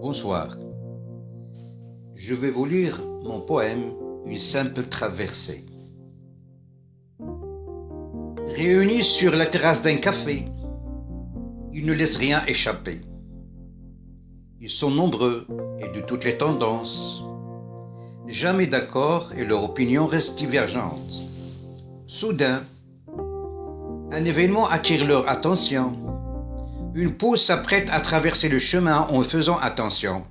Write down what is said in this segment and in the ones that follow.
Bonsoir. Je vais vous lire mon poème Une simple traversée. Réunis sur la terrasse d'un café, ils ne laissent rien échapper. Ils sont nombreux et de toutes les tendances, jamais d'accord et leur opinion reste divergente. Soudain, un événement attire leur attention. Une poule s'apprête à traverser le chemin en faisant attention.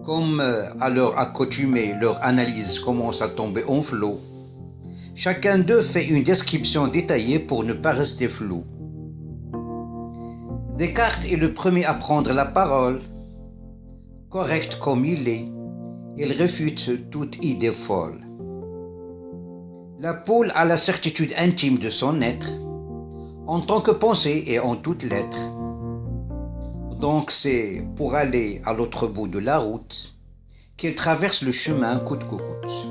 Comme à leur accoutumée, leur analyse commence à tomber en flot. Chacun d'eux fait une description détaillée pour ne pas rester flou. Descartes est le premier à prendre la parole. Correct comme il est, il réfute toute idée folle. La poule a la certitude intime de son être, en tant que pensée et en toutes lettres. Donc c'est pour aller à l'autre bout de la route qu'il traverse le chemin coûte que coûte.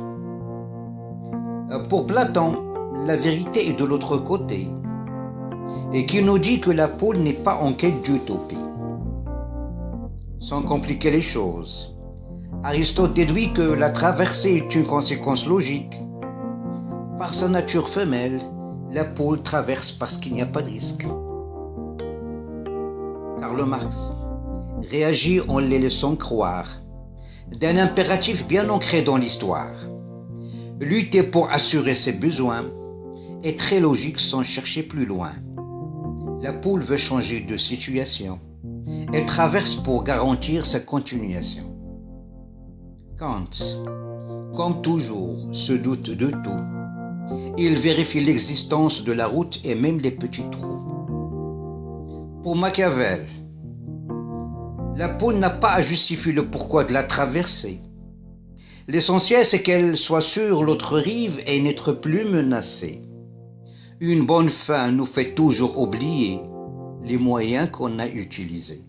Pour Platon, la vérité est de l'autre côté et qui nous dit que la poule n'est pas en quête d'utopie. Sans compliquer les choses, Aristote déduit que la traversée est une conséquence logique. Par sa nature femelle, la poule traverse parce qu'il n'y a pas de risque. Karl Marx réagit en les laissant croire d'un impératif bien ancré dans l'histoire. Lutter pour assurer ses besoins est très logique sans chercher plus loin. La poule veut changer de situation. Elle traverse pour garantir sa continuation. Kant, comme toujours, se doute de tout. Il vérifie l'existence de la route et même les petits trous. Pour Machiavel, la poule n'a pas à justifier le pourquoi de la traversée. L'essentiel, c'est qu'elle soit sur l'autre rive et n'être plus menacée. Une bonne fin nous fait toujours oublier les moyens qu'on a utilisés.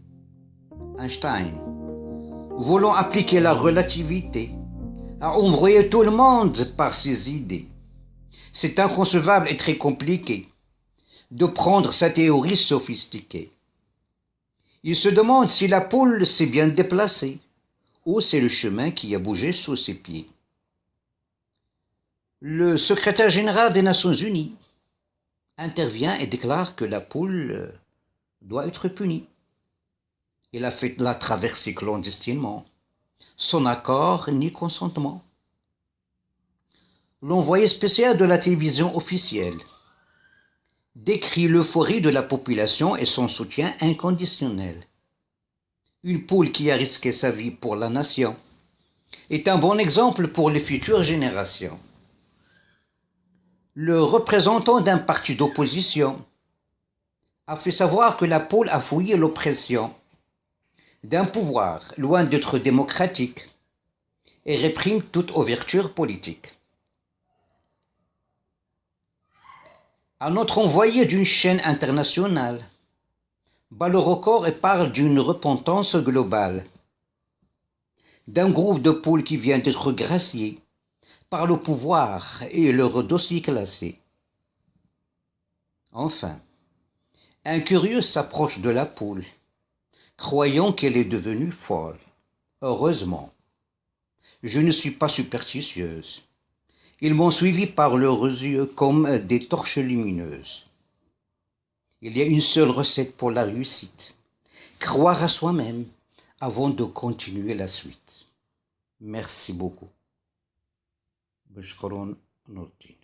Einstein, voulant appliquer la relativité, a embrouillé tout le monde par ses idées. C'est inconcevable et très compliqué de prendre sa théorie sophistiquée. Il se demande si la poule s'est bien déplacée ou c'est le chemin qui a bougé sous ses pieds. Le secrétaire général des Nations Unies intervient et déclare que la poule doit être punie. Il a fait la traversée clandestinement, sans accord ni consentement. L'envoyé spécial de la télévision officielle décrit l'euphorie de la population et son soutien inconditionnel. Une poule qui a risqué sa vie pour la nation est un bon exemple pour les futures générations. Le représentant d'un parti d'opposition a fait savoir que la poule a fouillé l'oppression d'un pouvoir loin d'être démocratique et réprime toute ouverture politique. Un autre envoyé d'une chaîne internationale bat le record et parle d'une repentance globale, d'un groupe de poules qui vient d'être gracié par le pouvoir et leur dossier classé. Enfin, un curieux s'approche de la poule, croyant qu'elle est devenue folle. Heureusement, je ne suis pas superstitieuse. Ils m'ont suivi par leurs yeux comme des torches lumineuses. Il y a une seule recette pour la réussite. Croire à soi-même avant de continuer la suite. Merci beaucoup. بشكرون نور الدين.